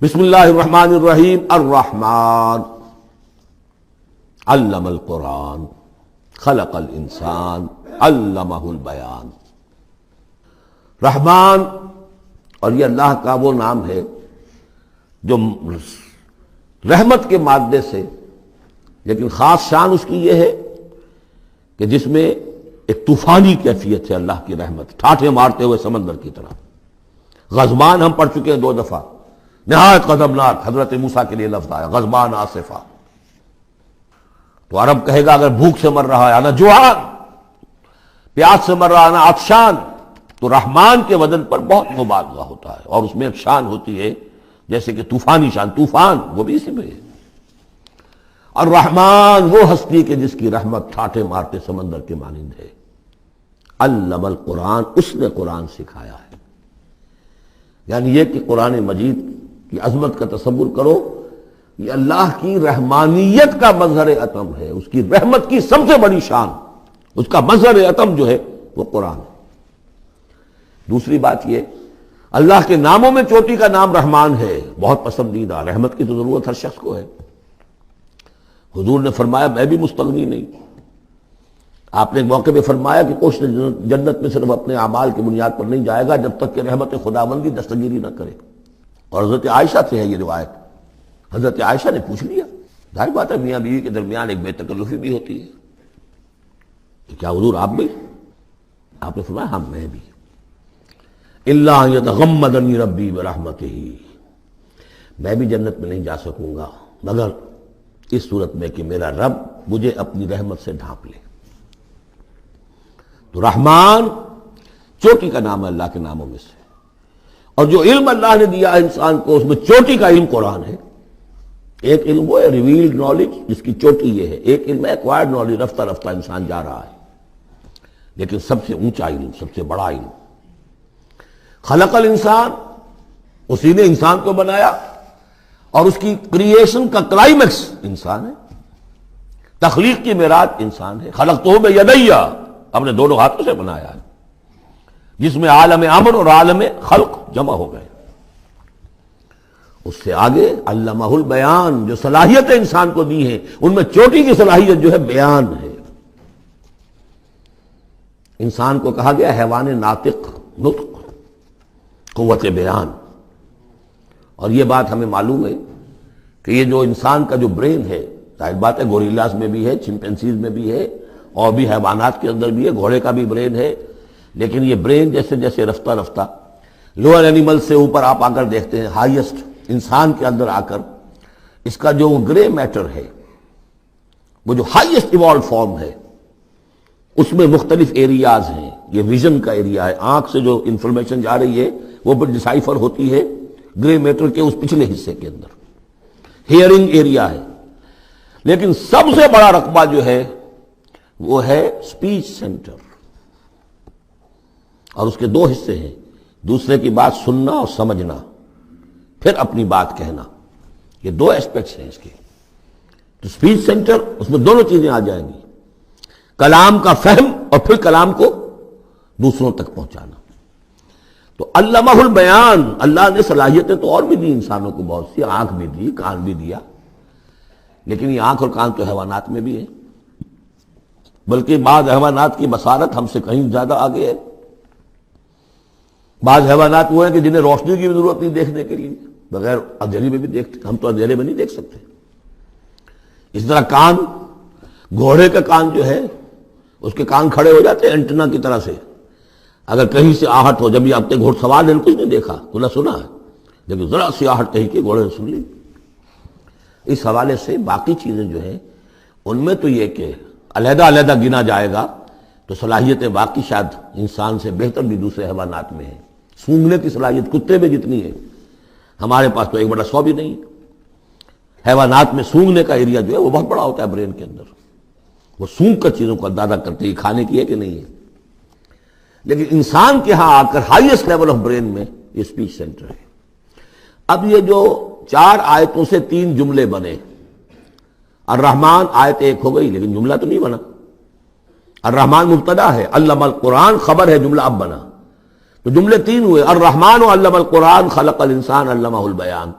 بسم اللہ الرحمن الرحیم الرحمن علم القرآن خلق الانسان علمہ البیان۔ رحمان، اور یہ اللہ کا وہ نام ہے جو رحمت کے مادے سے، لیکن خاص شان اس کی یہ ہے کہ جس میں ایک طوفانی کیفیت ہے اللہ کی رحمت، ٹھاٹھے مارتے ہوئے سمندر کی طرح۔ غضبان ہم پڑھ چکے ہیں 2 دفعہ، نہایت غضبناک، حضرت موسیٰ کے لیے لفظ آیا غضبان آصفہ۔ تو عرب کہے گا اگر بھوک سے مر رہا ہے انا جوعان، پیاس سے مر رہا ہے انا عطشان، تو رحمان کے وزن پر بہت مبالغہ ہوتا ہے، اور اس میں ایک شان ہوتی ہے جیسے کہ طوفانی شان، طوفان وہ بھی اسی میں ہے۔ اور رحمان وہ ہستی کہ جس کی رحمت ٹھاٹھے مارتے سمندر کے مانند ہے۔ علم القرآن، اس نے قرآن سکھایا ہے۔ یعنی یہ کہ قرآن مجید کی عظمت کا تصور کرو، یہ اللہ کی رحمانیت کا مظہر عتم ہے، اس کی رحمت کی سب سے بڑی شان، اس کا مظہر عتم جو ہے وہ قرآن ہے۔ دوسری بات یہ، اللہ کے ناموں میں چوٹی کا نام رحمان ہے، بہت پسندیدہ۔ رحمت کی تو ضرورت ہر شخص کو ہے۔ حضور نے فرمایا میں بھی مستغنی نہیں۔ آپ نے ایک موقع پہ فرمایا کہ کوشش جنت میں صرف اپنے اعمال کی بنیاد پر نہیں جائے گا جب تک کہ رحمت خداوندی دستگیری نہ کرے۔ اور حضرت عائشہ سے ہے یہ روایت۔ حضرت عائشہ نے پوچھ لیا، ظاہر بات ہے میاں بیوی کے درمیان ایک بے تکلفی بھی ہوتی ہے، کہ کیا حضور آپ بھی؟ آپ نے فرمایا ہاں میں بھی۔ الا ان یتغمدنی ربی برحمتہ، میں بھی جنت میں نہیں جا سکوں گا مگر اس صورت میں کہ میرا رب مجھے اپنی رحمت سے ڈھانپ لے۔ تو رحمان چوٹی کا نام ہے اللہ کے ناموں میں سے، اور جو علم اللہ نے دیا ہے انسان کو، اس میں چوٹی کا علم قرآن ہے۔ ایک علم وہ ہے ریویلڈ نالج جس کی چوٹی یہ ہے، ایک علم ہے ایکوائرڈ نالج، رفتہ رفتہ انسان جا رہا ہے، لیکن سب سے اونچا علم، سب سے بڑا علم خلق الانسان، اسی نے انسان کو بنایا، اور اس کی کریشن کا کلائمیکس انسان ہے، تخلیق کی معراج انسان ہے۔ خلقتہ بیدی، اپنے دونوں ہاتھوں سے بنایا ہے، جس میں عالم امر اور عالم خلق جمع ہو گئے۔ اس سے آگے علمہ البیان، جو صلاحیتیں انسان کو دی ہیں ان میں چوٹی کی صلاحیت جو ہے بیان ہے۔ انسان کو کہا گیا حیوان ناطق، نطق، قوت بیان۔ اور یہ بات ہمیں معلوم ہے کہ یہ جو انسان کا جو برین ہے، ظاہر بات ہے گوریلاز میں بھی ہے، چمپینزیز میں بھی ہے، اور بھی حیوانات کے اندر بھی ہے، گھوڑے کا بھی برین ہے، لیکن یہ برین جیسے جیسے رفتہ رفتہ لوئر اینیمل سے اوپر آپ آ کر دیکھتے ہیں، ہائیسٹ انسان کے اندر آ کر اس کا جو گرے میٹر ہے، وہ جو ہائیسٹ ایوالوڈ فارم ہے، اس میں مختلف ایریاز ہیں۔ یہ ویژن کا ایریا ہے، آنکھ سے جو انفارمیشن جا رہی ہے وہ پھر ڈسائفر ہوتی ہے گرے میٹر کے اس پچھلے حصے کے اندر، ہیئرنگ ایریا ہے۔ لیکن سب سے بڑا رقبہ جو ہے وہ ہے اسپیچ سینٹر، اور اس کے 2 حصے ہیں، دوسرے کی بات سننا اور سمجھنا، پھر اپنی بات کہنا۔ یہ 2 ایسپیکٹس ہیں اس کے۔ تو اسپیچ سینٹر، اس میں دونوں چیزیں آ جائیں گی، کلام کا فہم اور پھر کلام کو دوسروں تک پہنچانا۔ تو علمہ البیان، اللہ نے صلاحیتیں تو اور بھی دی انسانوں کو بہت سی، آنکھ بھی دی، کان بھی دیا، لیکن یہ آنکھ اور کان تو حیوانات میں بھی ہے، بلکہ بعض حیوانات کی بصارت ہم سے کہیں زیادہ آگے ہے۔ بعض حیوانات وہ ہیں کہ جنہیں روشنی کی بھی ضرورت نہیں دیکھنے کے لیے، بغیر اندھیرے میں بھی دیکھتے، ہم تو اندھیرے میں نہیں دیکھ سکتے۔ اس طرح کان، گھوڑے کا کان جو ہے اس کے کان کھڑے ہو جاتے ہیں اینٹنا کی طرح سے، اگر کہیں سے آہٹ ہو، جب یہ آپ نے گھوڑ سوار نے کچھ نہیں دیکھا تو نہ سنا ہے، لیکن ذرا سی آہٹ کہیں کی گھوڑے نے سن لی۔ اس حوالے سے باقی چیزیں جو ہیں ان میں تو یہ کہ علیحدہ علیحدہ گنا جائے گا تو صلاحیتیں باقی شاید انسان سے بہتر بھی دوسرے حیوانات میں ہیں۔ سونگنے کی صلاحیت کتے میں جتنی ہے ہمارے پاس تو 1/100 بھی نہیں۔ حیوانات میں سونگنے کا ایریا جو ہے وہ بہت بڑا ہوتا ہے برین کے اندر، وہ سونگ کر چیزوں کو اندازہ کرتے ہیں کھانے کی ہے کہ نہیں ہے۔ لیکن انسان کے ہاں آ کر ہائیسٹ لیول آف برین میں یہ اسپیچ سینٹر ہے۔ اب یہ جو 4 آیتوں سے 3 جملے بنے، الرحمن آیت 1 ہو گئی لیکن جملہ تو نہیں بنا۔ الرحمن مبتدا ہے، علم القرآن خبر ہے، جملہ اب بنا، تو جملے 3 ہوئے، الرحمن علم القرآن خلق الانسان علمہ البیان۔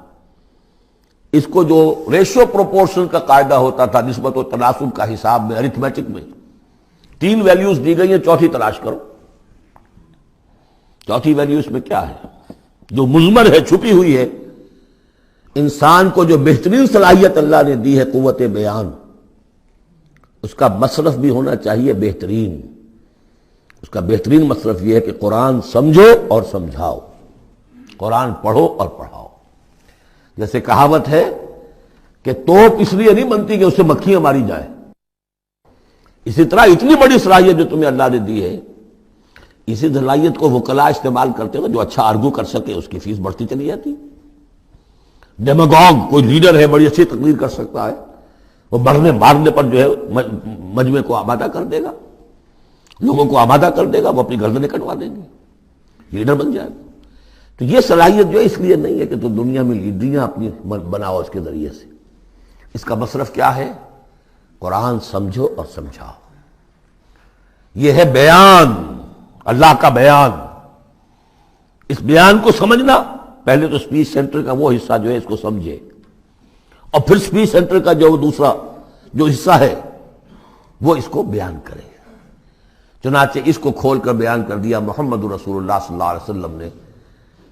اس کو جو ریشو پروپورشن کا قاعدہ ہوتا تھا نسبت و تناسب کا حساب میں ارتھمیٹک میں 3 ویلیوز دی گئی ہیں، چوتھی تلاش کرو۔ چوتھی ویلیو اس میں کیا ہے جو مضمر ہے، چھپی ہوئی ہے؟ انسان کو جو بہترین صلاحیت اللہ نے دی ہے قوت بیان، اس کا مصرف بھی ہونا چاہیے بہترین۔ اس کا بہترین مصرف یہ ہے کہ قرآن سمجھو اور سمجھاؤ، قرآن پڑھو اور پڑھاؤ۔ جیسے کہاوت ہے کہ توپ اس لیے نہیں بنتی کہ اس سے مکھیاں ماری جائیں، اسی طرح اتنی بڑی صلاحیت جو تمہیں اللہ نے دی ہے، اسی صلاحیت کو وکلاء استعمال کرتے ہو، جو اچھا آرگو کر سکے اس کی فیس بڑھتی چلی جاتی۔ ڈیماگوگ کوئی لیڈر ہے، بڑی اچھی تقریر کر سکتا ہے، وہ مرنے مارنے پر جو ہے مجمع کو آمادہ کر دے گا، لوگوں کو آمادہ کر دے گا، وہ اپنی گردنیں کٹوا دیں گے، لیڈر بن جائے گا۔ تو یہ صلاحیت جو ہے اس لیے نہیں ہے کہ تو دنیا میں لیڈریاں اپنی بناؤ اس کے ذریعے سے۔ اس کا مصرف کیا ہے؟ قرآن سمجھو اور سمجھاؤ۔ یہ ہے بیان، اللہ کا بیان۔ اس بیان کو سمجھنا، پہلے تو اسپیچ سینٹر کا وہ حصہ جو ہے اس کو سمجھے، اور پھر اسپیچ سینٹر کا جو دوسرا جو حصہ ہے وہ اس کو بیان کرے۔ چنانچہ اس کو کھول کر بیان کر دیا محمد رسول اللہ صلی اللہ علیہ وسلم نے۔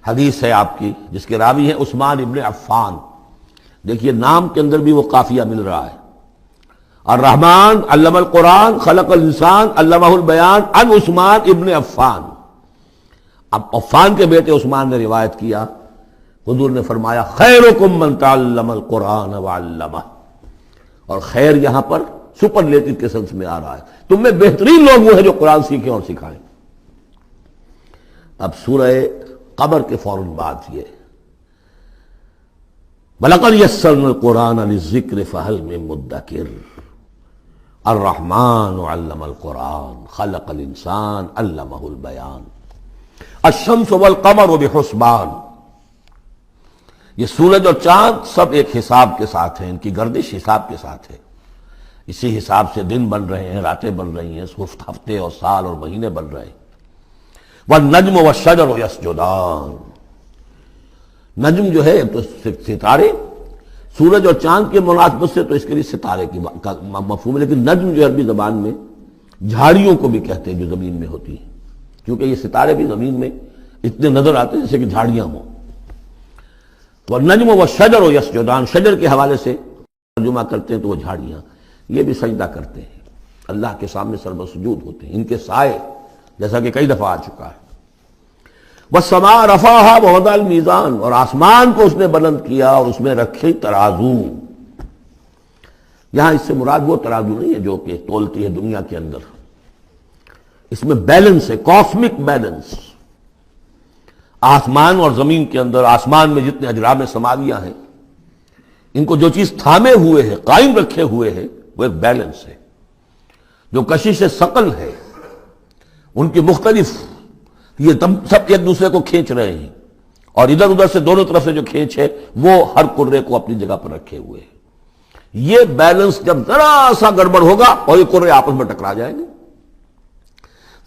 حدیث ہے آپ کی جس کے راوی ہیں عثمان ابن عفان۔ دیکھیے نام کے اندر بھی وہ قافیہ مل رہا ہے، الرحمن علم القرآن خلق الانسان علمہ البیان عن عثمان ابن عفان۔ اب عفان کے بیٹے عثمان نے روایت کیا، حضور نے فرمایا خیرکم من تعلم القرآن وعلمہ، اور خیر یہاں پر سپرلیٹو کے سنس میں آ رہا ہے، تم میں بہترین لوگ وہ ہیں جو قرآن سیکھیں اور سکھائیں۔ اب سورہ قمر کے فوراً بعد یہ وَلَقَدْ يَسَّرْنَا الْقُرْآنَ لِلذِّكْرِ فَهَلْ مِن مُدَّكِرٍ الرحمن علم القرآن خلق الانسان علمہ البیان الشمس والقمر بحسبان۔ یہ سورج اور چاند سب ایک حساب کے ساتھ ہیں، ان کی گردش حساب کے ساتھ ہے، اسی حساب سے دن بن رہے ہیں، راتیں بن رہی ہیں، ہفتے اور سال اور مہینے بن رہے ہیں۔ والنجم والشجر یسجدان، نجم جو ہے تو ستارے، سورج اور چاند کے مناسبت سے تو اس کے لیے ستارے کی مفہوم ہے، لیکن نجم جو عربی زبان میں جھاڑیوں کو بھی کہتے ہیں جو زمین میں ہوتی ہیں، کیونکہ یہ ستارے بھی زمین میں اتنے نظر آتے ہیں جیسے کہ جھاڑیاں ہوں۔ والنجم والشجر یسجدان، شجر کے حوالے سے ترجمہ کرتے ہیں تو وہ جھاڑیاں، یہ بھی سجدہ کرتے ہیں، اللہ کے سامنے سربسجود ہوتے ہیں، ان کے سائے جیسا کہ کئی دفعہ آ چکا ہے۔ والسماء رفعها ووضع الميزان، اور آسمان کو اس نے بلند کیا اور اس میں رکھے ترازو۔ یہاں اس سے مراد وہ ترازو نہیں ہے جو کہ تولتی ہے دنیا کے اندر، اس میں بیلنس ہے، کاسمک بیلنس۔ آسمان اور زمین کے اندر، آسمان میں جتنے اجرام سماویہ ہیں، ان کو جو چیز تھامے ہوئے ہے، قائم رکھے ہوئے ہے، وہ ایک بیلنس ہے۔ جو کشش ثقل ہے، ان کی مختلف، یہ سب ایک دوسرے کو کھینچ رہے ہیں، اور ادھر ادھر سے دونوں طرف سے جو کھینچ ہے وہ ہر کرے کو اپنی جگہ پر رکھے ہوئے ہیں۔ یہ بیلنس جب ذرا سا گڑبڑ ہوگا اور یہ کرے آپس میں ٹکرا جائیں گے۔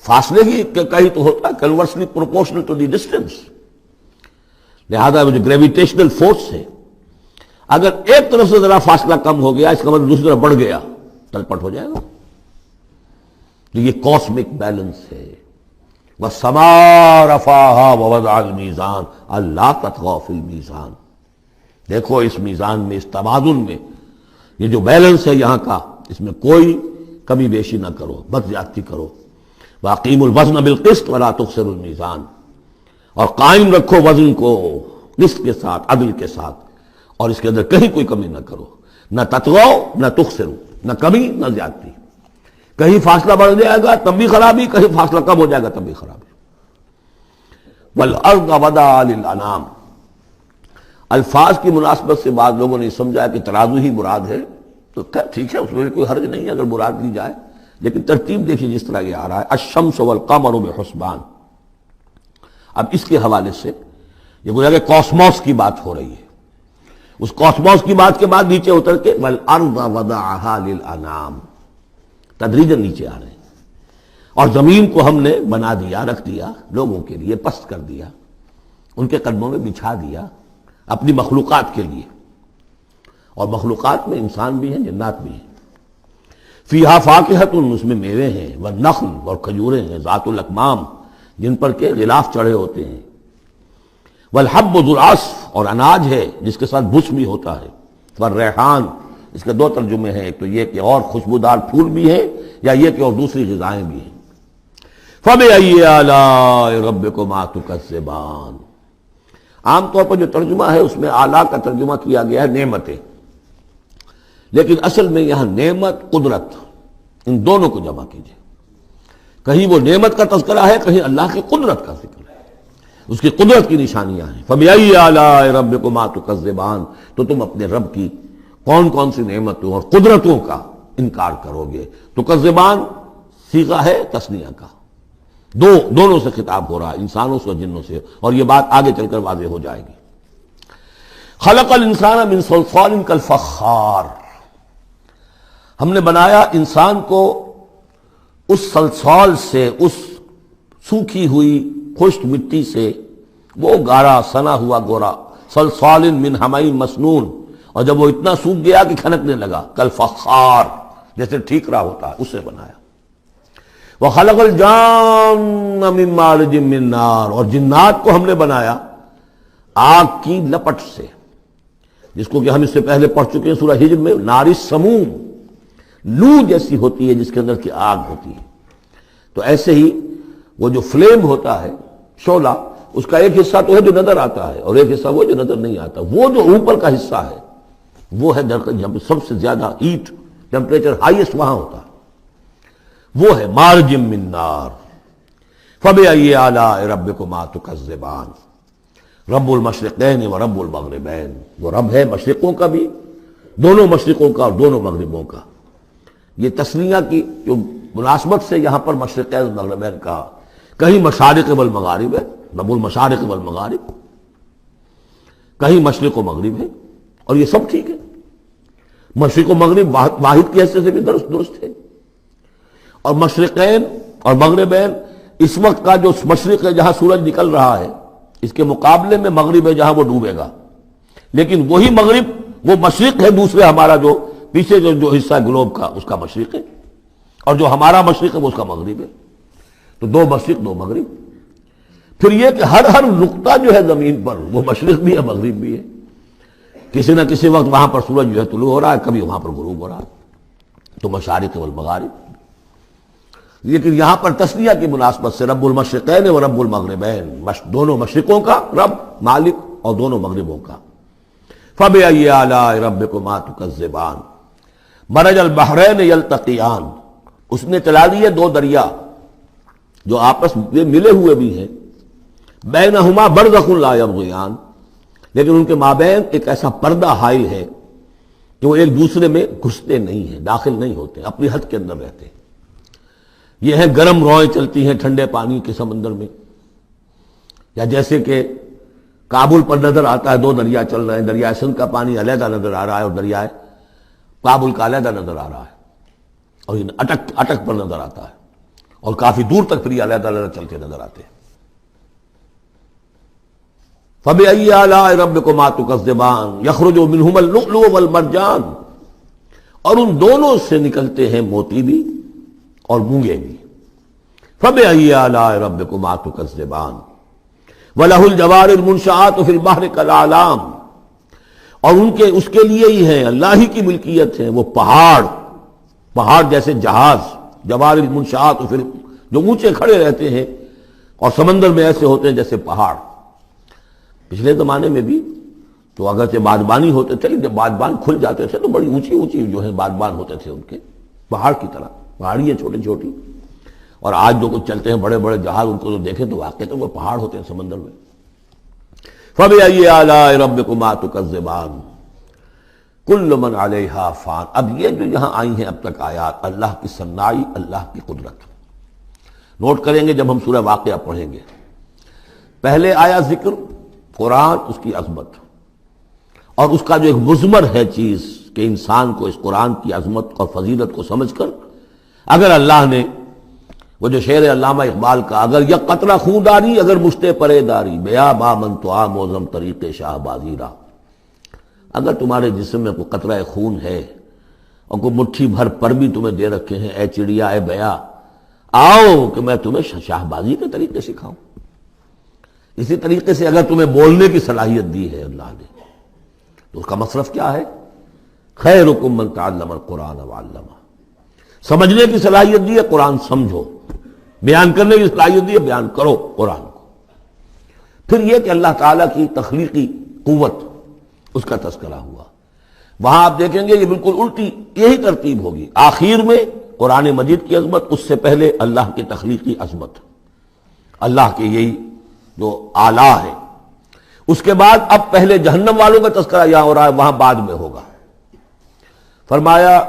فاصلے ہی کہیں تو ہوتا ہے conversely proportional to the distance, لہذا وہ جو گریویٹیشنل فورس ہے، اگر ایک طرف سے ذرا فاصلہ کم ہو گیا، اس کا مطلب دوسری طرف بڑھ گیا، تلپٹ ہو جائے گا۔ تو یہ کاسمک بیلنس ہے۔ وَالسَّمَاءَ رَفَعَهَا وَوَضَعَ الْمِيزَانَ أَلَّا تَطْغَوْا فِي الْمِيزَانِ، دیکھو اس میزان میں، اس توازن میں، یہ جو بیلنس ہے یہاں کا، اس میں کوئی کمی بیشی نہ کرو، بد زیادتی کرو۔ وَأَقِيمُوا الْوَزْنَ بِالْقِسْطِ وَلَا تُخْسِرُوا الْمِيزَانَ، اور قائم رکھو وزن کو قسط کے ساتھ، عدل کے ساتھ، اور اس کے اندر کہیں کوئی کمی نہ کرو، نہ تطغوا نہ تخسروا، نہ کمی نہ زیادتی۔ کہیں فاصلہ بڑھ جائے گا تب بھی خرابی، کہیں فاصلہ کم ہو جائے گا تب بھی خرابی۔ وَالْأَرْضَ وَضَعَهَا لِلْأَنَامِ، الفاظ کی مناسبت سے بعض لوگوں نے سمجھا کہ ترازو ہی مراد ہے، تو ٹھیک ہے، اس میں کوئی حرج نہیں ہے اگر مراد لی جائے، لیکن ترتیب دیکھیے جس طرح یہ آ رہا ہے، الشمس والقمر بحسبان۔ اب اس کے حوالے سے یہ گویا کہ کاسموس کی بات ہو رہی ہے، اس کاسموس کی بات کے بعد نیچے اتر کے وَالْأَرْضَ وَضَعَهَا لِلْأَنَامِ، تدریجاً نیچے آ رہے ہیں، اور زمین کو ہم نے بنا دیا، رکھ دیا لوگوں کے لیے، پست کر دیا، ان کے قدموں میں بچھا دیا اپنی مخلوقات کے لیے۔ اور مخلوقات میں انسان بھی ہیں، جنات بھی ہیں۔ فیہا فاکہۃ، اس میں میوے ہیں، والنخل، اور کھجوریں ہیں، ذات الاکمام، جن پر کے غلاف چڑھے ہوتے ہیں، والحب ذو العصف، اور اناج ہے جس کے ساتھ بھس بھی ہوتا ہے، والریحان، اس کے دو ترجمے ہیں، ایک تو یہ کہ اور خوشبودار پھول بھی ہیں، یا یہ کہ اور دوسری غذائیں بھی ہیں۔ فَبِأَيِّ آلَاءِ رَبِّكُمَا تُكَذِّبَانِ، عام طور پر جو ترجمہ ہے اس میں آلہ کا ترجمہ کیا گیا ہے نعمتیں، لیکن اصل میں یہاں نعمت، قدرت، ان دونوں کو جمع کیجیے۔ کہیں وہ نعمت کا تذکرہ ہے، کہیں اللہ کی قدرت کا ذکر ہے، اس کی قدرت کی نشانیاں ہیں۔ فَبِأَيِّ آلَاءِ رَبِّكُمَا تُكَذِّبَانِ، تو تم اپنے رب کی کون کون سی نعمتوں اور قدرتوں کا انکار کرو گے۔ تکذبان صیغہ ہے تثنیہ کا، دونوں سے خطاب ہو رہا ہے، انسانوں سے اور جنوں سے، اور یہ بات آگے چل کر واضح ہو جائے گی۔ خلق الانسان من صلصال کالفخار، ہم نے بنایا انسان کو اس صلصال سے، اس سوکھی ہوئی خشک مٹی سے، وہ گارا سنا ہوا گورا، صلصال من حمإ مسنون، اور جب وہ اتنا سوکھ گیا کہ کھنکنے لگا، کالفخار، جیسے ٹھیکرا ہوتا ہے، اسے بنایا۔ وَخَلَقَ الْجَانَّ مِن مَّارِجٍ مِّن نَّارٍ، اور جنات کو ہم نے بنایا آگ کی لپٹ سے، جس کو کہ ہم اس سے پہلے پڑھ چکے ہیں سورہ ہجر میں، نار السموم، لو جیسی ہوتی ہے جس کے اندر کی آگ ہوتی ہے۔ تو ایسے ہی وہ جو فلیم ہوتا ہے، شعلہ، اس کا ایک حصہ تو ہے جو نظر آتا ہے، اور ایک حصہ وہ جو نظر نہیں آتا۔ وہ جو اوپر کا حصہ ہے وہ ہے جہاں پہ سب سے زیادہ ہیٹ، ٹیمپریچر ہائیسٹ وہاں ہوتا ہے، وہ ہے مارج من نار۔ فَبِأَيِّ آلَاءِ رَبِّكُمَا تُكَذِّبَانِ، رب المشرقین و رب المغربین، وہ رب ہے مشرقوں کا بھی، دونوں مشرقوں کا اور دونوں مغربوں کا۔ یہ تسنیہ کی جو مناسبت سے یہاں پر مشرقین و مغربین کہا، کہیں مشارق والمغارب ہے، رب المشارق والمغارب، کہیں مشرق و مغرب ہے، اور یہ سب ٹھیک ہے، مشرق و مغرب واحد کی حیثیت سے بھی درست ہے۔ اور مشرقین اور مغربین، اس وقت کا جو مشرق ہے جہاں سورج نکل رہا ہے، اس کے مقابلے میں مغرب ہے جہاں وہ ڈوبے گا، لیکن وہی مغرب وہ مشرق ہے دوسرے، ہمارا جو پیچھے جو حصہ ہے گلوب کا، اس کا مشرق ہے، اور جو ہمارا مشرق ہے وہ اس کا مغرب ہے۔ تو دو مشرق دو مغرب۔ پھر یہ کہ ہر نقطہ جو ہے زمین پر وہ مشرق بھی ہے مغرب بھی ہے، کسی نہ کسی وقت وہاں پر سورج جو ہے طلوع ہو رہا ہے، کبھی وہاں پر غروب ہو رہا ہے، تو مشارق والمغارب۔ لیکن یہاں پر تسنیہ کی مناسبت سے رب المشرقین و رب المغربین، دونوں مشرقوں کا رب مالک اور دونوں مغربوں کا۔ فَبِأَيِّ آلَاءِ رَبِّكُمَا تُكَذِّبَانِ، مَرَجَ الْبَحْرَيْنِ يَلْتَقِيَانِ، اس نے چلا دیے دو دریا جو آپس میں ملے ہوئے بھی ہیں، بینہما برزخ لا یبغیان، لیکن ان کے مابین ایک ایسا پردہ حائل ہے کہ وہ ایک دوسرے میں گھستے نہیں ہیں، داخل نہیں ہوتے، اپنی حد کے اندر رہتے ہیں۔ یہ ہیں گرم روئیں چلتی ہیں ٹھنڈے پانی کے سمندر میں، یا جیسے کہ کابل پر نظر آتا ہے دو دریا چل رہے ہیں، دریائے سندھ کا پانی علیحدہ نظر آ رہا ہے اور دریائے کابل کا علیحدہ نظر آ رہا ہے، اور یہ اٹک پر نظر آتا ہے، اور کافی دور تک پھر یہ علیحدہ علیحدہ چلتے نظر آتے ہیں۔ فَبِأَيِّ آلَاءِ رَبِّكُمَا تُكَذِّبَانِ يَخْرُجُ مِنْهُمَا اللُّؤْلُؤُ وَالْمَرْجَانُ، اور ان دونوں سے نکلتے ہیں موتی بھی اور مونگے بھی۔ فَبِأَيِّ آلَاءِ رَبِّكُمَا تُكَذِّبَانِ وَلَهُ الْجَوَارِ الْمُنشَآتُ فِي الْبَحْرِ كَالْأَعْلَامِ، اور اس کے لیے ہی ہیں، اللہ ہی کی ملکیت ہے وہ پہاڑ جیسے جہاز، جوار المنشآت، پھر جو اونچے کھڑے رہتے ہیں اور سمندر میں ایسے ہوتے ہیں جیسے پہاڑ۔ پچھلے زمانے میں بھی تو اگرچہ بادبانی ہوتے تھے، لیکن جب بادبان کھل جاتے تھے تو بڑی اونچی اونچی جو ہے بادبان ہوتے تھے ان کے، پہاڑ کی طرح، پہاڑی ہیں چھوٹی چھوٹی، اور آج جو کچھ چلتے ہیں بڑے بڑے جہاز، ان کو جو دیکھیں تو واقعی تو وہ پہاڑ ہوتے ہیں سمندر میں۔ فَبِأَيِّ آلَاءِ رَبِّكُمَا تُكَذِّبَانِ كُلُّ مَنْ عَلَيْهَا فَانٍ، اب یہ جو یہاں آئی ہیں اب تک آیات، اللہ کی صنائی، اللہ کی قدرت نوٹ کریں گے جب ہم سورہ واقعہ پڑھیں گے۔ پہلے آیا ذکر قرآن، اس کی عظمت، اور اس کا جو ایک مضمر ہے چیز کہ انسان کو اس قرآن کی عظمت اور فضیلت کو سمجھ کر، اگر اللہ نے وہ جو شعر علامہ اقبال کا، اگر یک قطرہ خون داری، اگر مشتے پرے داری، بیا با من تو موزم طریق شاہ بازی را، اگر تمہارے جسم میں کوئی قطرہ خون ہے اور کوئی مٹھی بھر پر بھی تمہیں دے رکھے ہیں، اے چڑیا اے بیا، آؤ کہ میں تمہیں شاہ بازی کے طریقے سکھاؤں۔ اسی طریقے سے اگر تمہیں بولنے کی صلاحیت دی ہے اللہ نے تو اس کا مصرف کیا ہے؟ خیرکم من تعلم القرآن وعلمہ۔ سمجھنے کی صلاحیت دی ہے، قرآن سمجھو۔ بیان کرنے کی صلاحیت دی ہے، بیان کرو قرآن کو۔ پھر یہ کہ اللہ تعالیٰ کی تخلیقی قوت، اس کا تذکرہ ہوا۔ وہاں آپ دیکھیں گے یہ بالکل الٹی یہی ترتیب ہوگی، آخر میں قرآن مجید کی عظمت، اس سے پہلے اللہ کی تخلیقی عظمت، اللہ کے یہی جو اعلیٰ ہے۔ اس کے بعد اب پہلے جہنم والوں کا تذکرہ یہاں ہو رہا ہے، وہاں بعد میں ہوگا۔ فرمایا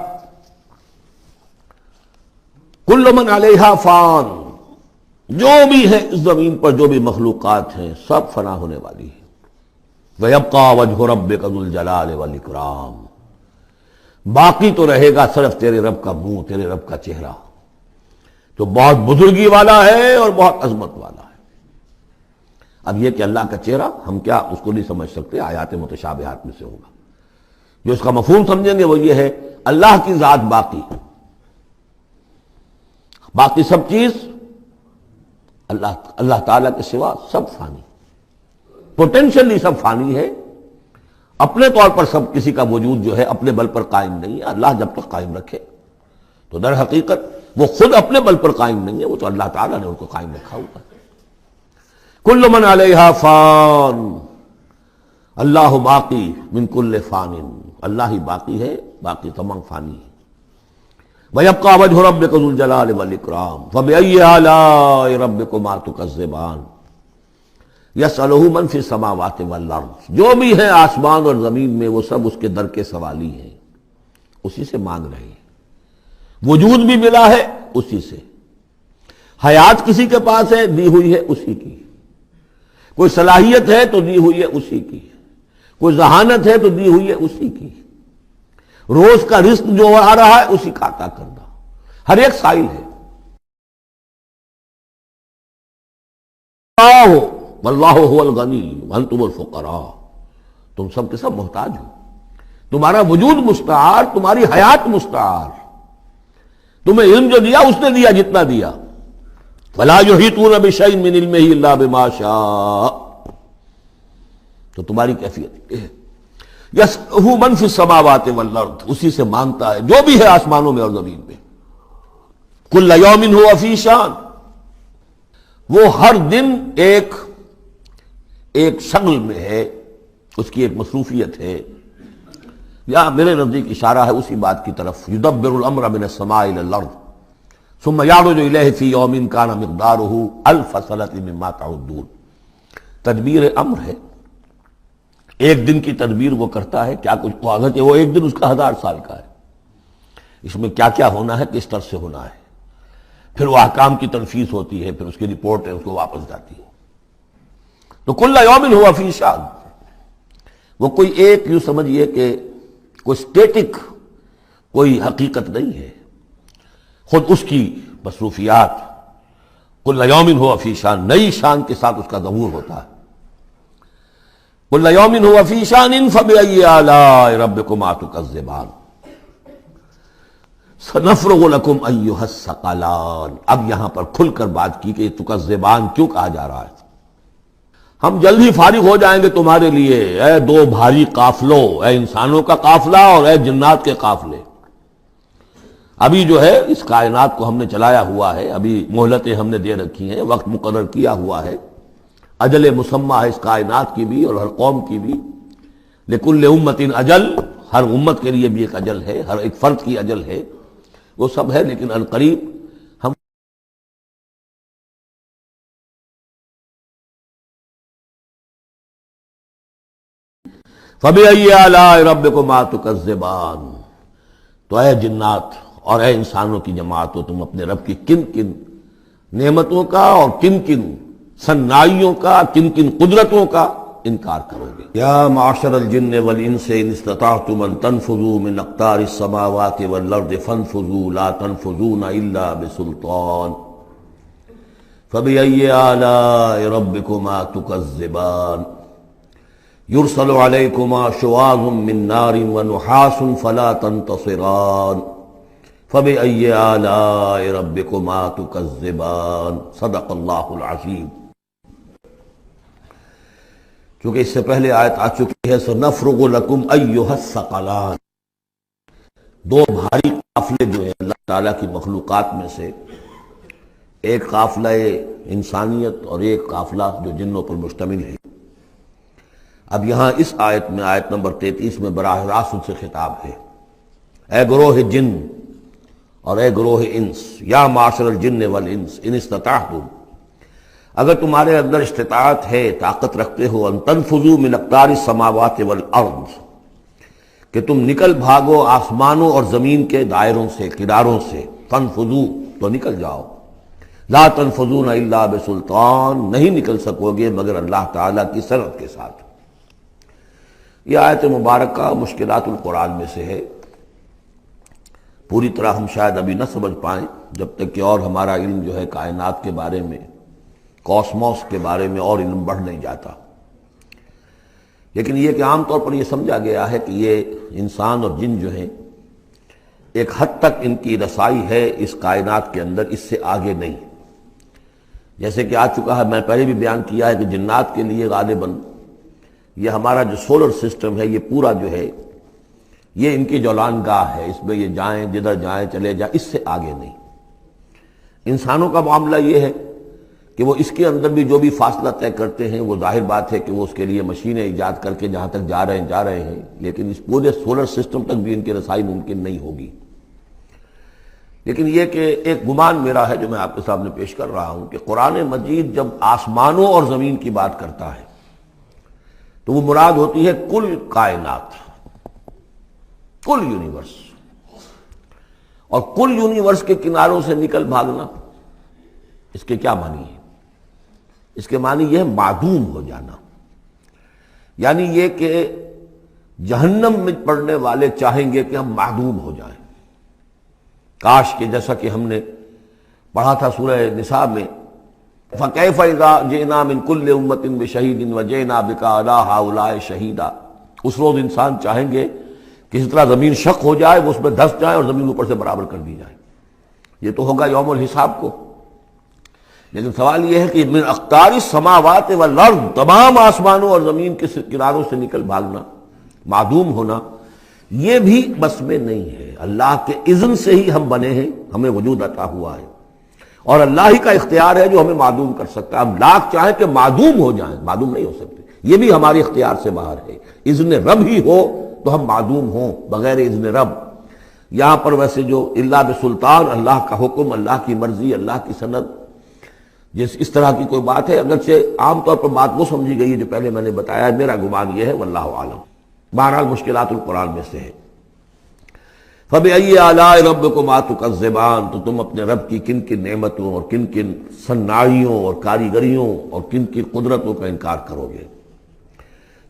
کل من علیہا فان، جو بھی ہے اس زمین پر جو بھی مخلوقات ہیں سب فنا ہونے والی ہے۔ وَيَبْقَى وَجْهُ رَبِّكَ ذُو الْجَلَالِ وَالْإِكْرَامِ، باقی تو رہے گا صرف تیرے رب کا منہ، تیرے رب کا چہرہ، جو بہت بزرگی والا ہے اور بہت عظمت والا ہے۔ اب یہ کہ اللہ کا چہرہ ہم کیا اس کو نہیں سمجھ سکتے، آیات متشابہات میں سے ہوگا۔ جو اس کا مفہوم سمجھیں گے وہ یہ ہے اللہ کی ذات باقی، باقی سب چیز اللہ تعالیٰ کے سوا سب فانی، پوٹینشلی سب فانی ہے، اپنے طور پر سب کسی کا وجود جو ہے اپنے بل پر قائم نہیں ہے۔ اللہ جب تک قائم رکھے تو در حقیقت وہ خود اپنے بل پر قائم نہیں ہے، وہ تو اللہ تعالیٰ نے ان کو قائم رکھا ہوا ہے۔ کل من علیہا فان، اللہ باقی من کل فان، اللہ ہی باقی ہے، باقی تمام فانی ہے۔ وَيَبْقَى وَجْهُ رَبِّكَ ذُو الْجَلَالِ وَالْإِكْرَامِ فَبِأَيِّ آلَاءِ رَبِّكُمَا تُكَذِّبَانِ يَسْأَلُهُ مَنْ فِي السَّمَاوَاتِ وَالْأَرْضِ، جو بھی ہے آسمان اور زمین میں وہ سب اس کے در کے سوالی ہیں، اسی سے مانگ رہے ہیں۔ وجود بھی ملا ہے اسی سے، حیات کسی کے پاس ہے دی ہوئی ہے اسی کی، کوئی صلاحیت ہے تو دی ہوئی ہے اسی کی، کوئی ذہانت ہے تو دی ہوئی ہے اسی کی، روز کا رزق جو آ رہا ہے اسی کا عطا کرنا، ہر ایک سائل ہے۔ واللہ هو الغنی وانتم الفقراء، تم سب کے سب محتاج ہو، تمہارا وجود مستعار، تمہاری حیات مستعار، تمہیں علم جو دیا اس نے دیا جتنا دیا۔ ولا یحیطون بشیء من علمہ الا بما شاء، تو تمہاری کیفیت یہ ہے۔ یسألہ من فی السماوات والارض، اسی سے مانگتا ہے جو بھی ہے آسمانوں میں اور زمین میں۔ کل یوم ہوا فی شان، وہ ہر دن ایک شغل میں ہے، اس کی ایک مصروفیت ہے۔ یا میرے نزدیک اشارہ ہے اسی بات کی طرف، یدبر الامر من السماء الى الارض ثم یعرج الیہ فی یوم کان مقدارہ الف سنۃ مما تعدون۔ تدبیر امر ہے، ایک دن کی تدبیر وہ کرتا ہے، کیا کچھ قوت ہے، وہ ایک دن اس کا 1000 سال کا ہے، اس میں کیا کیا ہونا ہے، کس طرح سے ہونا ہے، پھر وہ احکام کی تنفیذ ہوتی ہے، پھر اس کی رپورٹ ہے، اس کو واپس جاتی ہے۔ تو کل یوم ہوا فی شان، وہ کوئی ایک یوں سمجھیے کہ کوئی اسٹیٹک کوئی حقیقت نہیں ہے، خود اس کی مصروفیات، کل یوم ہوا فی شان، نئی شان کے ساتھ اس کا ظہور ہوتا ہے۔ کل یوم ہوا فی شان فبأی آلاء ربکما تکذبان سنفرغ لکم ایھا الثقلان۔ اب یہاں پر کھل کر بات کی کہ یہ تکذبان کیوں کہا جا رہا ہے۔ ہم جلد ہی فارغ ہو جائیں گے تمہارے لیے، اے دو بھاری قافلوں، اے انسانوں کا قافلہ اور اے جنات کے قافلے۔ ابھی جو ہے اس کائنات کو ہم نے چلایا ہوا ہے، ابھی مہلتیں ہم نے دے رکھی ہیں، وقت مقرر کیا ہوا ہے، اجل مسمى ہے اس کائنات کی بھی اور ہر قوم کی بھی۔ لکل امت اجل، ہر امت کے لیے بھی ایک اجل ہے، ہر ایک فرد کی اجل ہے، وہ سب ہے، لیکن عنقریب ہم فَبِأَيِّ آلَاءِ رَبِّكُمَا تُكَذِّبَانِ، تو اے جنات اور اے انسانوں کی جماعت ہو، تم اپنے رب کی کن کن نعمتوں کا اور کن کن صنائیوں کا، کن کن قدرتوں کا انکار کرو گے۔ یا معشر الجن والانس ان استطعتم ان تنفذوا من اقطار السماوات والارض فانفذوا لا تنفذون الا بسلطان فبأي آلاء ربكما تكذبان یرسل علیکما شواظ من نار ونحاس فلا تنتصران فبأي آلاء ربكما تكذبان صدق اللہ العظیم۔ چونکہ اس سے پہلے آیت آ چکی ہے سنفرغ لکم ایھا الثقلان، دو بھاری قافلے جو ہیں اللہ تعالیٰ کی مخلوقات میں سے، ایک قافلہ انسانیت اور ایک قافلہ جو جنوں پر مشتمل ہے۔ اب یہاں اس آیت میں آیت نمبر 33 میں براہ راست ان سے خطاب ہے، اے گروہ جن اور اے گروہ انس، یا معاشر الجن والانس ان استطعتم، اگر تمہارے اندر استطاعت ہے، طاقت رکھتے ہو، ان تنفذوا من اقطار السماوات والارض، کہ تم نکل بھاگو آسمانوں اور زمین کے دائروں سے، کناروں سے، تنفذوا تو نکل جاؤ، لا تنفذون الا بسلطان، نہیں نکل سکو گے مگر اللہ تعالیٰ کی سند کے ساتھ۔ یہ آیت مبارکہ مشکلات القرآن میں سے ہے، پوری طرح ہم شاید ابھی نہ سمجھ پائیں جب تک کہ اور ہمارا علم جو ہے کائنات کے بارے میں، کاسموس کے بارے میں اور علم بڑھ نہیں جاتا، لیکن یہ کہ عام طور پر یہ سمجھا گیا ہے کہ یہ انسان اور جن جو ہیں ایک حد تک ان کی رسائی ہے اس کائنات کے اندر، اس سے آگے نہیں۔ جیسے کہ آ چکا ہے، میں پہلے بھی بیان کیا ہے کہ جنات کے لیے غالباً یہ ہمارا جو سولر سسٹم ہے، یہ پورا جو ہے یہ ان کی جولان گاہ ہے، اس میں یہ جائیں جدھر جائیں چلے جائیں، اس سے آگے نہیں۔ انسانوں کا معاملہ یہ ہے کہ وہ اس کے اندر بھی جو بھی فاصلہ طے کرتے ہیں، وہ ظاہر بات ہے کہ وہ اس کے لیے مشینیں ایجاد کر کے جہاں تک جا رہے ہیں، لیکن اس پورے سولر سسٹم تک بھی ان کی رسائی ممکن نہیں ہوگی۔ لیکن یہ کہ ایک گمان میرا ہے جو میں آپ کے سامنے پیش کر رہا ہوں کہ قرآن مجید جب آسمانوں اور زمین کی بات کرتا ہے تو وہ مراد ہوتی ہے کل کائنات، کل یونیورس، اور کل یونیورس کے کناروں سے نکل بھاگنا، اس کے کیا معنی ہے؟ اس کے معنی یہ ہے معدوم ہو جانا، یعنی یہ کہ جہنم میں پڑنے والے چاہیں گے کہ ہم معدوم ہو جائیں، کاش کہ جیسا کہ ہم نے پڑھا تھا سورہ نساء میں، فَكَيْفَ إِذَا جِئْنَا مِن كُلِّ أُمَّةٍ بِشَهِيدٍ وَجِئْنَا بِكَ عَلَىٰ هَٰؤُلَاءِ شَهِيدًا۔ اس روز انسان چاہیں گے کہ اس طرح زمین شق ہو جائے، وہ اس میں دھس جائے اور زمین اوپر سے برابر کر دی جائے، یہ تو ہوگا یوم الحساب کو۔ لیکن سوال یہ ہے کہ من اقطار السماوات والارض، تمام آسمانوں اور زمین کے کناروں سے نکل بھاگنا، معدوم ہونا، یہ بھی بس میں نہیں ہے، اللہ کے اذن سے ہی ہم بنے ہیں، ہمیں وجود عطا ہوا ہے، اور اللہ ہی کا اختیار ہے جو ہمیں معدوم کر سکتا ہے۔ ہم لاکھ چاہیں کہ معدوم ہو جائیں، معدوم نہیں ہو سکتے، یہ بھی ہمارے اختیار سے باہر ہے۔ اذن رب ہی ہو تو ہم معدوم ہوں بغیر اذن رب۔ یہاں پر ویسے جو الا بسلطان، اللہ کا حکم، اللہ کی مرضی، اللہ کی سند، اس طرح کی کوئی بات ہے، اگرچہ عام طور پر بات وہ سمجھی گئی ہے جو پہلے میں نے بتایا ہے، میرا گمان یہ ہے واللہ عالم۔ بہرحال مشکلات القرآن میں سے ہے۔ فَبِأَيِّ آلَاءِ رَبِّكُمَا تُكَذِّبَانِ، تو تم اپنے رب کی کن کن نعمتوں اور کن کن صناعیوں اور کاریگریوں اور کن کن قدرتوں کا انکار کرو گے۔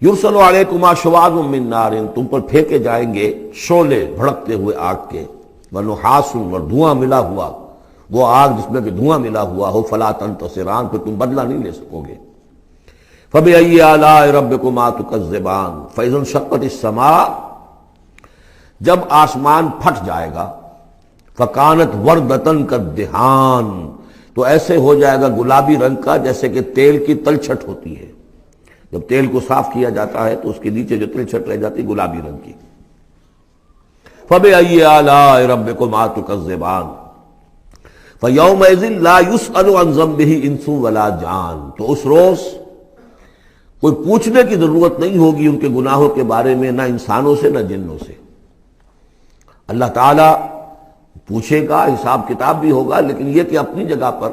یرسل علیکما شواظ من نار، تم پر پھینکے جائیں گے شعلے بھڑکتے ہوئے آگ کے، ونحاس، اور دھواں ملا ہوا، وہ آگ جس میں کہ دھواں ملا ہوا ہو، فلا تنتصران، پھر تم بدلہ نہیں لے سکو گے۔ فَبِأَيِّ آلَاءِ رَبِّكُمَا تُكَذِّبَانِ فَإِذَا انشَقَّتِ السَّمَاءُ، جب آسمان پھٹ جائے گا، فَكَانَتْ وَرْدَةً كَالدِّهَانِ، تو ایسے ہو جائے گا گلابی رنگ کا جیسے کہ تیل کی تلچھٹ ہوتی ہے، جب تیل کو صاف کیا جاتا ہے تو اس کے نیچے جو تلچھٹ رہ جاتی گلابی رنگ کی۔ فَبِأَيِّ آلَاءِ رَبِّكُمَا تُكَذِّبَانِ فَيَوْمَئِذٍ لَا يُسْأَلُ عَنْ ذَنبِهِ إِنسٌ وَلَا جَانٌ، تو اس روز کوئی پوچھنے کی ضرورت نہیں ہوگی ان کے گناہوں کے بارے میں، نہ انسانوں سے نہ جنوں سے۔ اللہ تعالیٰ پوچھے گا، حساب کتاب بھی ہوگا، لیکن یہ کہ اپنی جگہ پر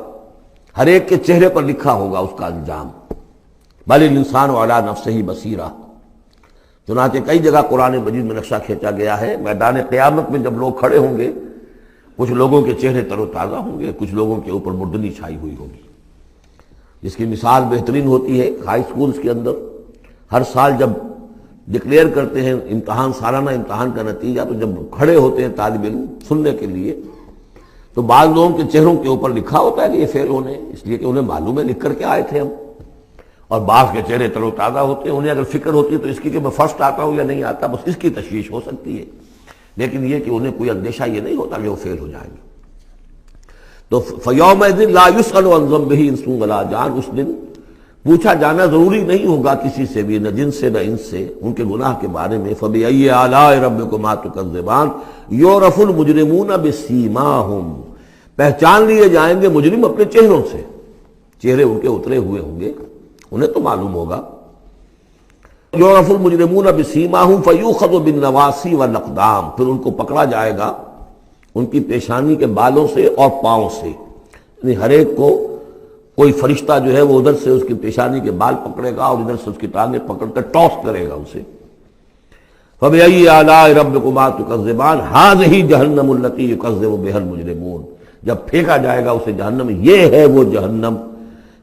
ہر ایک کے چہرے پر لکھا ہوگا اس کا انجام۔ بل الانسان علی نفسہ بصیرہ، چنانچہ کئی جگہ قرآن مجید میں نقشہ کھینچا گیا ہے، میدان قیامت میں جب لوگ کھڑے ہوں گے، کچھ لوگوں کے چہرے تر و تازہ ہوں گے، کچھ لوگوں کے اوپر مردنی چھائی ہوئی ہوگی، جس کی مثال بہترین ہوتی ہے ہائی سکولز کے اندر۔ ہر سال جب ڈکلیئر کرتے ہیں امتحان، سالانہ امتحان کا نتیجہ، تو جب کھڑے ہوتے ہیں طالب علم سننے کے لیے، تو بعض لوگوں کے چہروں کے اوپر لکھا ہوتا ہے کہ یہ فیل ہونے، اس لیے کہ انہیں معلوم ہے لکھ کر کے آئے تھے ہم، اور بعض کے چہرے تر و تازہ ہوتے ہیں، انہیں اگر فکر ہوتی ہے تو اس کی کہ میں فرسٹ آتا ہوں یا نہیں آتا، بس اس کی تشویش ہو سکتی ہے، لیکن یہ کہ انہیں کوئی اندیشہ یہ نہیں ہوتا کہ وہ فیل ہو جائیں گے۔ تو فَيَوْمَئِذٍ لَا يُسْأَلُ عَنْ ذَنبِهِ انس ولا جان، اس دن پوچھا جانا ضروری نہیں ہوگا کسی سے بھی، نہ جن سے نہ انس سے، ان کے گناہ کے بارے میں۔ فَبِأَيِّ آلَاءِ رَبِّكُمَا تُكَذِّبَانِ يُعْرَفُ الْمُجْرِمُونَ بِسِيمَاهُمْ، پہچان لیے جائیں گے مجرم اپنے چہروں سے، چہرے ان کے اترے ہوئے ہوں گے، انہیں تو معلوم ہوگا۔ یعرف المجرمون بسیماہم فیؤخذ بالنواصی والاقدام، پھر ان کو پکڑا جائے گا ان کی پیشانی کے بالوں سے اور پاؤں سے، یعنی ہر ایک کو کوئی فرشتہ جو ہے وہ ادھر سے اس کی پیشانی کے بال پکڑے گا اور ادھر سے اس کی ٹانگیں پکڑ کر ٹاس کرے گا اسے۔ فَبِأَيِّ آلَاءِ رَبِّكُمَا تُكَذِّبَانِ هَٰذِهِ جَهَنَّمُ الَّتِي يُكَذِّبُ بِهَا الْمُجْرِمُونَ، جب پھینکا جائے گا اسے جہنم، یہ ہے وہ جہنم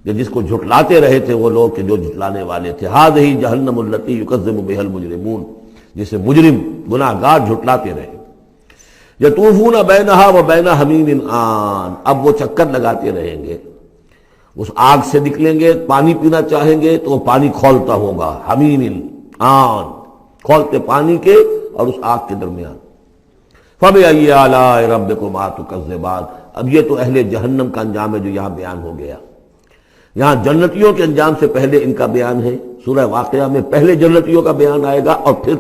کہ جس کو جھٹلاتے رہے تھے وہ لوگ کہ جو جھٹلانے والے تھے۔ هَٰذِهِ جَهَنَّمُ الَّتِي يُكَذِّبُ بِهَا الْمُجْرِمُونَ، جسے مجرم گناہگار جھٹلاتے رہے۔ یطوفون بینہا وبین حمیم آن، اب وہ چکر لگاتے رہیں گے، اس آگ سے نکلیں گے، پانی پینا چاہیں گے تو وہ پانی کھولتا ہوگا، حمیم آن، کھولتے پانی کے اور اس آگ کے درمیان۔ فَبِأَيِّ آلَاءِ رَبِّكُمَا تُكَذِّبَانِ، اب یہ تو اہل جہنم کا انجام ہے جو یہاں بیان ہو گیا۔ یہاں جنتیوں کے انجام سے پہلے ان کا بیان ہے، سورہ واقعہ میں پہلے جنتیوں کا بیان آئے گا اور پھر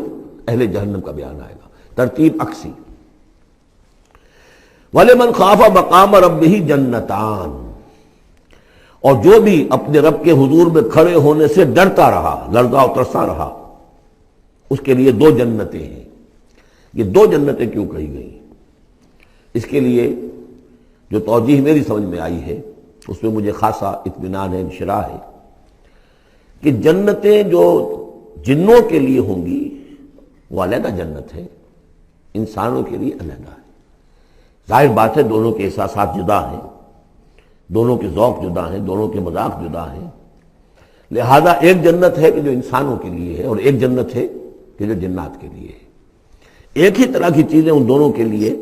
اہل جہنم کا بیان آئے گا، ترتیب عکسی۔ وَلِمَنْ خَافَ مَقَامَ رَبِّهِ جَنَّتَانِ، اور جو بھی اپنے رب کے حضور میں کھڑے ہونے سے ڈرتا رہا، لرزا اور ترسا رہا، اس کے لیے دو جنتیں ہیں۔ یہ دو جنتیں کیوں کہی گئی؟ اس کے لیے جو توجیہ میری سمجھ میں آئی ہے اس میں مجھے خاصا اطمینان ہے، انشراح ہے کہ جنتیں جو جنوں کے لیے ہوں گی وہ علیحدہ جنت ہے، انسانوں کے لیے علیحدہ ہے۔ ظاہر بات ہے دونوں کے احساسات جدا ہیں، دونوں کے ذوق جدا ہیں، دونوں کے مذاق جدا ہیں، لہذا ایک جنت ہے کہ جو انسانوں کے لیے ہے اور ایک جنت ہے کہ جو جنات کے لیے ہے۔ ایک ہی طرح کی چیزیں ان دونوں کے لیے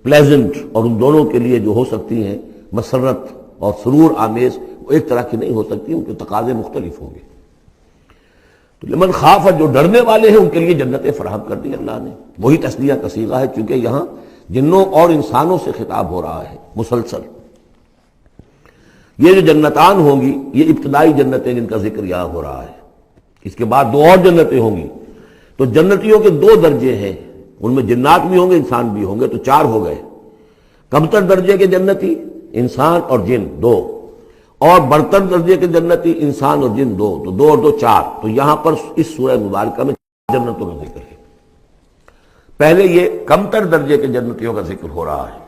پلیزنٹ اور ان دونوں کے لیے جو ہو سکتی ہیں مسرت اور سرور آمیز، وہ ایک طرح کی نہیں ہو سکتی، ان کے تقاضے مختلف ہوں گے۔ تو لمن خاف، جو ڈرنے والے ہیں ان کے لیے جنتیں فراہم کر دی اللہ نے، وہی تسلیہ کا صیغہ ہے چونکہ یہاں جنوں اور انسانوں سے خطاب ہو رہا ہے مسلسل۔ یہ جو جنتان ہوں گی یہ ابتدائی جنتیں جن کا ذکر یہاں ہو رہا ہے، اس کے بعد دو اور جنتیں ہوں گی، تو جنتیوں کے دو درجے ہیں، ان میں جنات بھی ہوں گے انسان بھی ہوں گے، تو چار ہو گئے۔ کمتر درجے کے جنتی انسان اور جن دو، اور برتر درجے کے جنتی انسان اور جن دو، تو دو اور دو چار۔ تو یہاں پر اس سورہ مبارکہ میں جنتوں کا ذکر ہے۔ پہلے یہ کمتر درجے کے جنتیوں کا ذکر ہو رہا ہے۔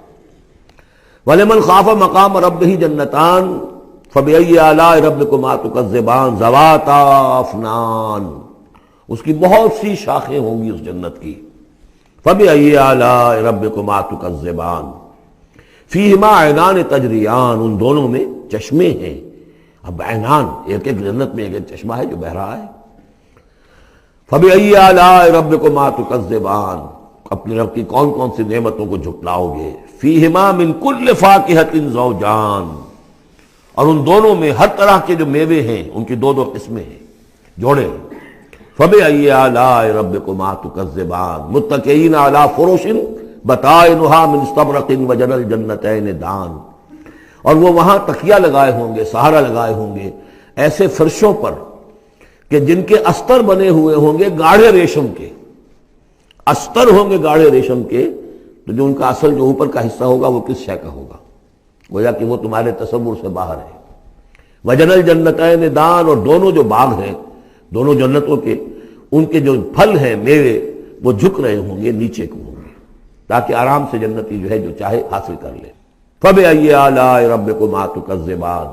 وَلِمَنْ خَافَ مَقَامَ رَبِّهِ جَنَّتَانِ فَبِأَيِّ آلَاءِ رَبِّكُمَا تُكَذِّبَانِ ذَوَاتَا أَفْنَانٍ، اس کی بہت سی شاخیں ہوں گی اس جنت کی۔ فَبِأَيِّ آلَاءِ رَبِّكُمَا تُكَذِّبَانِ فِيهِمَا عَيْنَانِ تَجْرِيَانِ، ان دونوں میں چشمے ہیں۔ اب عینان، ایک ایک جنت میں ایک ایک چشمہ ہے جو بہہ رہا ہے۔ فَبِأَيِّ آلَاءِ رَبِّكُمَا تُكَذِّبَانِ، اپنے رب کی کون کون سی نعمتوں کو جھٹلاؤ گے۔ فِيهِمَا مِن كُلِّ فَاكِهَةٍ زَوْجَانِ، اور ان دونوں میں ہر طرح کے جو میوے ہیں ان کی دو دو قسمیں ہیں، جوڑے۔ فَبِأَيِّ آلَاءِ رَبِّكُمَا تُكَذِّبَانِ مُتَّكِئِينَ عَلَىٰ فُرُشٍ بَطَائِنُهَا مِن اسْتَبْرَقٍ وَجَنَى الْجَنَّتَيْنِ دَانٍ، اور وہ وہاں تکیہ لگائے ہوں گے، سہارا لگائے ہوں گے ایسے فرشوں پر کہ جن کے استر بنے ہوئے ہوں گے گاڑھے ریشم کے، استر ہوں گے گاڑھے ریشم کے، تو جو ان کا اصل جو اوپر کا حصہ ہوگا وہ کس شے کا ہوگا، گویا کہ وہ تمہارے تصور سے باہر ہے۔ وَجَنَى الْجَنَّتَيْنِ دَانٍ، اور دونوں جو باغ ہیں دونوں جنتوں کے، ان کے جو پھل ہیں میوے وہ جھک رہے ہوں گے، نیچے کو ہوں گے، تاکہ آرام سے جنتی جو ہے جو چاہے حاصل کر لے۔ فَبِأَيِّ آلَاءِ رَبِّكُمَا تُكَذِّبَانِ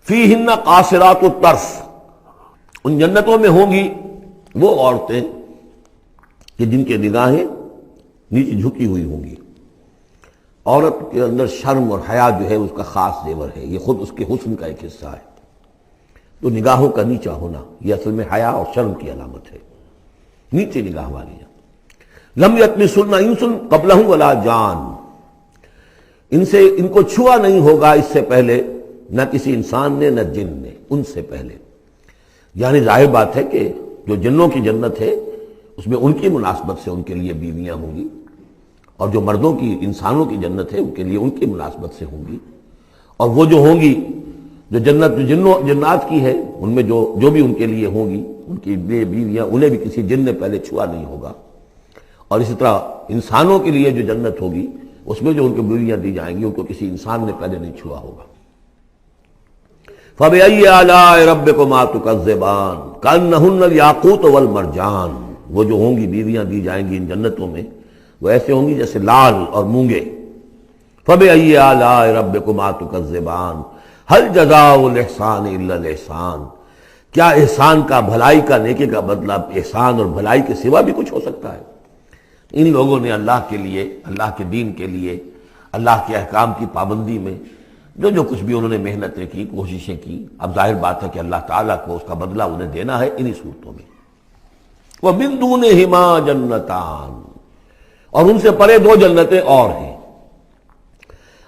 فِيهِنَّ قَاصِرَاتُ الطَّرْفِ، ان جنتوں میں ہوں گی وہ عورتیں کہ جن کے نگاہیں نیچے جھکی ہوئی ہوں گی۔ عورت کے اندر شرم اور حیا جو ہے اس کا خاص زیور ہے، یہ خود اس کے حسن کا ایک حصہ ہے۔ تو نگاہوں کا نیچا ہونا یہ اصل میں حیا اور شرم کی علامت ہے، نیچے نگاہ والی۔ لم یطمثن انس قبلہم ولا جان، ان کو چھوا نہیں ہوگا اس سے پہلے نہ کسی انسان نے نہ جن نے، ان سے پہلے۔ یعنی ظاہر بات ہے کہ جو جنوں کی جنت ہے اس میں ان کی مناسبت سے ان کے لیے بیویاں ہوں گی، اور جو مردوں کی انسانوں کی جنت ہے ان کے لیے ان کی مناسبت سے ہوں گی، اور وہ جو ہوں گی جو جنت جو جنات کی ہے ان میں جو بھی ان کے لیے ہوں گی ان کی بیویاں انہیں بھی کسی جن نے پہلے چھوا نہیں ہوگا، اور اسی طرح انسانوں کے لیے جو جنت ہوگی اس میں جو ان کو بیویاں دی جائیں گی ان کو کسی انسان نے پہلے نہیں چھوا ہوگا۔ فَبِأَيِّ آلَاءِ رَبِّكُمَا تُكَذِّبَانِ كَأَنَّهُنَّ الْيَاقُوتُ وَالْمَرْجَانُ، وہ جو ہوں گی بیویاں دی جائیں گی ان جنتوں میں وہ ایسے ہوں گی جیسے لال اور مونگے۔ فَبِأَيِّ آلَاءِ رَبِّكُمَا تُكَذِّبَانِ هَلْ جَزَاءُ الْإِحْسَانِ إِلَّا الْإِحْسَانُ، کیا احسان کا، بھلائی کا، نیکی کا بدلہ احسان اور بھلائی کے سوا بھی کچھ ہو سکتا ہے؟ ان لوگوں نے اللہ کے لیے، اللہ کے دین کے لیے، اللہ کے احکام کی پابندی میں جو کچھ بھی انہوں نے محنتیں کی، کوششیں کی، اب ظاہر بات ہے کہ اللہ تعالیٰ کو اس کا بدلہ انہیں دینا ہے انہی صورتوں میں۔ وَمِن دُونِهِمَا جَنَّتَانِ، اور ان سے پرے دو جنتیں اور ہیں۔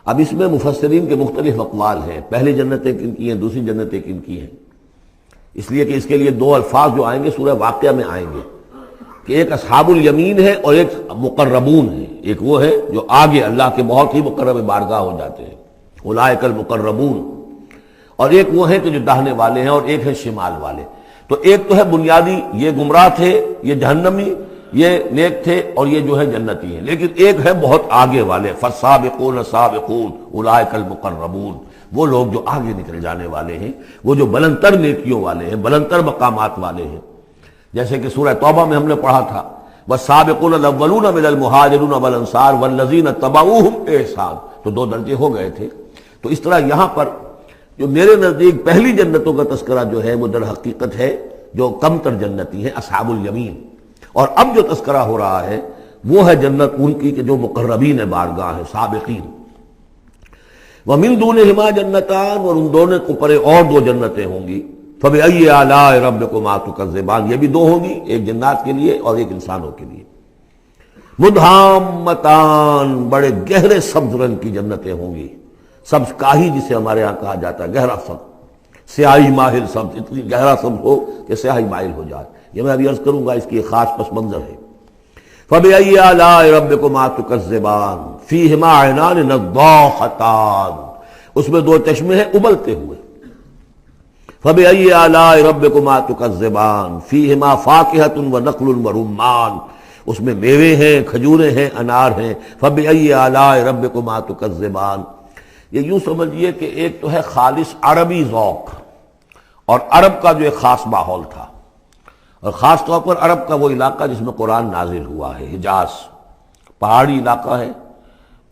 اب اس میں مفسرین کے مختلف اقوال ہیں، پہلی جنتیں کن کی ہیں، دوسری جنتیں کن کی ہیں، اس لیے کہ اس کے لیے دو الفاظ جو آئیں گے سورہ واقعہ میں آئیں گے کہ ایک اصحاب الیمین ہے اور ایک مقربون ہے۔ ایک وہ ہے جو آگے اللہ کے بہت ہی مقرب بارگاہ ہو جاتے ہیں، اولئک المقربون، اور ایک وہ ہیں کہ جو داہنے والے ہیں، اور ایک ہے شمال والے۔ تو ایک تو ہے بنیادی، یہ گمراہ تھے، یہ جہنمی، یہ نیک تھے، اور یہ جو ہے جنتی ہیں، لیکن ایک ہے بہت آگے والے، فالسابقون سابقون اولئک المقربون، وہ لوگ جو آگے نکل جانے والے ہیں، وہ جو بلند تر نیکیوں والے ہیں، بلند تر مقامات والے ہیں۔ جیسے کہ سورہ توبہ میں ہم نے پڑھا تھا والسابقون الاولون من المہاجرین والانصار والذین اتبعوہم بإحسان، تو دو درجے ہو گئے تھے۔ تو اس طرح یہاں پر جو میرے نزدیک پہلی جنتوں کا تذکرہ جو ہے وہ در حقیقت ہے جو کم تر جنتی ہیں، اصحاب الیمین، اور اب جو تذکرہ ہو رہا ہے وہ ہے جنت ان کی کہ جو مقربین بارگاہ ہیں، سابقین۔ وَمِن دُونِهِمَا جَنَّتَانِ، اور ان دونوں کو پرے اور دو جنتیں ہوں گی۔ فَبِأَيِّ آلَاءِ رَبِّكُمَا تُكَذِّبَانِ، یہ بھی دو ہوں گی، ایک جنات کے لیے اور ایک انسانوں کے لیے۔ مُدْحَامَّتَانِ، بڑے گہرے سبز رنگ کی جنتیں ہوں گی، سبز کاہی جسے ہمارے ہاں کہا جاتا ہے، گہرا سبز، سیاہی مائل سبز، اتنی گہرا سبز ہو کہ سیاہی مائل ہو جائے۔ یہ میں ابھی عرض کروں گا، اس کی ایک خاص پس منظر ہے۔ فَبِأَيِّ آلَاءِ رَبِّكُمَا تُكَذِّبَانِ فِيهِمَا عَيْنَانِ نَضَّاخَتَانِ، اس میں دو چشمے ہیں ابلتے ہوئے۔ فَبِأَيِّ آلَاءِ رَبِّكُمَا تُكَذِّبَانِ فِيهِمَا فَاكِهَةٌ وَنَخْلٌ وَرُمَّانٌ، اس میں میوے ہیں، کھجوریں ہیں، انار ہیں۔ فَبِأَيِّ آلَاءِ رَبِّكُمَا تُكَذِّبَانِ، یہ یوں سمجھیے کہ ایک تو ہے خالص عربی ذوق، اور عرب کا جو ایک خاص ماحول تھا، اور خاص طور پر عرب کا وہ علاقہ جس میں قرآن نازل ہوا ہے، حجاز، پہاڑی علاقہ ہے،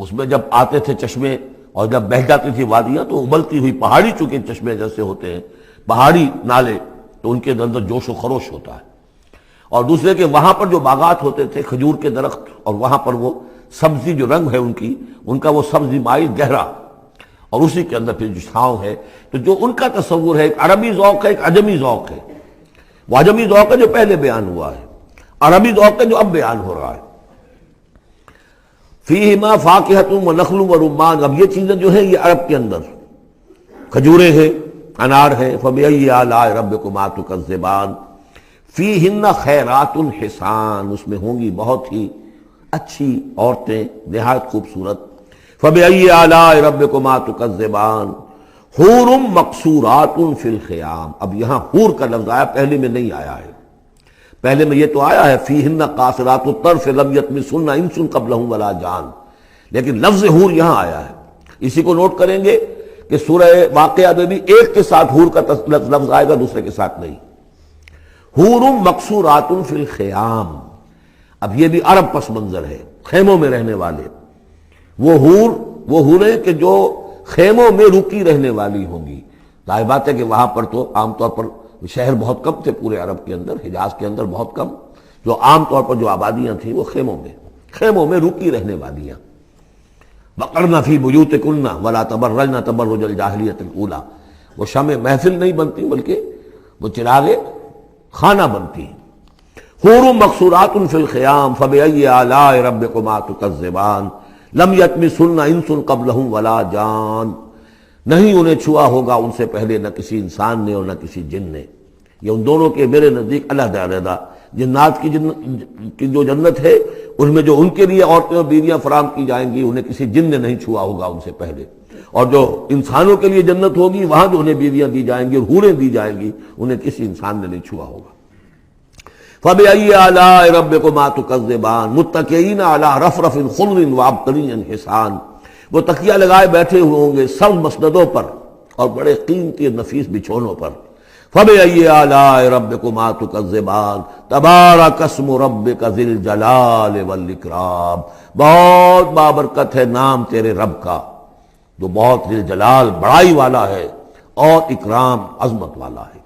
اس میں جب آتے تھے چشمے اور جب بہہ جاتی تھی وادیاں تو ابلتی ہوئی پہاڑی، چونکہ چشمے جیسے ہوتے ہیں پہاڑی نالے، تو ان کے اندر جوش و خروش ہوتا ہے۔ اور دوسرے کہ وہاں پر جو باغات ہوتے تھے کھجور کے درخت، اور وہاں پر وہ سبزی جو رنگ ہے ان کا وہ سبزی مائل گہرا، اور اسی کے اندر پھر جو چھاؤں ہے، تو جو ان کا تصور ہے ایک عربی ذوق ہے، ایک عجمی ذوق ہے۔ وہ عجمی ذوق ہے جو پہلے بیان ہوا ہے، عربی ذوق ہے جو اب بیان ہو رہا ہے۔ فیہما فاکہۃ ونخل ورمان، اب یہ چیزیں جو ہیں یہ عرب کے اندر کھجوریں ہیں، انار ہیں۔ فبأی آلاء ربکما تکذبان فیہن خیرات حسان، اس میں ہوں گی بہت ہی اچھی عورتیں، نہایت خوبصورت۔ فبأی آلاء ربکما تکذبان حور مقصورات فی الخیام، اب یہاں حور کا لفظ آیا، پہلے میں نہیں آیا ہے۔ پہلے میں یہ تو آیا ہے فیہن قاصرات الطرف لم یطمثن انس قبلہم ولا جان، لیکن لفظ حور یہاں آیا ہے۔ اسی کو نوٹ کریں گے کہ سورہ واقعہ میں بھی ایک کے ساتھ حور کا لفظ آئے گا، دوسرے کے ساتھ نہیں۔ حور مقصورات فی الخیام، اب یہ بھی عرب پس منظر ہے، خیموں میں رہنے والے وہ حوریں کہ جو خیموں میں رکی رہنے والی ہوں گی۔ ظاہر بات ہے کہ وہاں پر تو عام طور پر شہر بہت کم تھے، پورے عرب کے اندر، حجاز کے اندر بہت کم، جو عام طور پر جو آبادیاں تھیں وہ خیموں میں رکی رہنے والیاں۔ وَقَرْنَ فِي بُيُوتِكُنَّ وَلَا تَبَرَّجْنَ تَبَرُّجَ الْجَاهِلِيَّةِ الْأُولَىٰ، وہ شمع محفل نہیں بنتی بلکہ وہ چراغ خانہ بنتی ہیں۔ حور مقصورات فی الخیام فبأی آلاء ربکما تکذبان لم یطمثن انس قبلہم ولا جان، نہیں انہیں چھوا ہوگا ان سے پہلے نہ کسی انسان نے اور نہ کسی جن نے۔ یہ ان دونوں کے میرے نزدیک علیحدہ علیحدہ، جنات کی جو جنت ہے اس میں جو ان کے لیے عورتیں اور بیویاں فراہم کی جائیں گی انہیں کسی جن نے نہیں چھوا ہوگا ان سے پہلے، اور جو انسانوں کے لیے جنت ہوگی وہاں جو انہیں بیویاں دی جائیں گی اور حوریں دی جائیں گی انہیں کسی انسان نے نہیں چھوا ہوگا۔ فَبِأَيِّ آلَاءِ رَبِّكُمَا تُكَذِّبَانِ مُتَّكِئِينَ عَلَىٰ رَفْرَفٍ خُضْرٍ وَعَبْقَرِيٍّ حِسَانٍ، وہ تکیہ لگائے بیٹھے ہوئے ہوں گے سب مسندوں پر اور بڑے قیمتی اور نفیس بچھونوں پر۔ فَبِأَيِّ آلَاءِ رَبِّكُمَا تُكَذِّبَانِ تَبَارَكَ اسْمُ رَبِّكَ ذِي الْجَلَالِ وَالْإِكْرَامِ، بہت بابرکت ہے نام تیرے رب کا جو بہت ذی الجلال بڑائی والا ہے اور اکرام عظمت والا ہے۔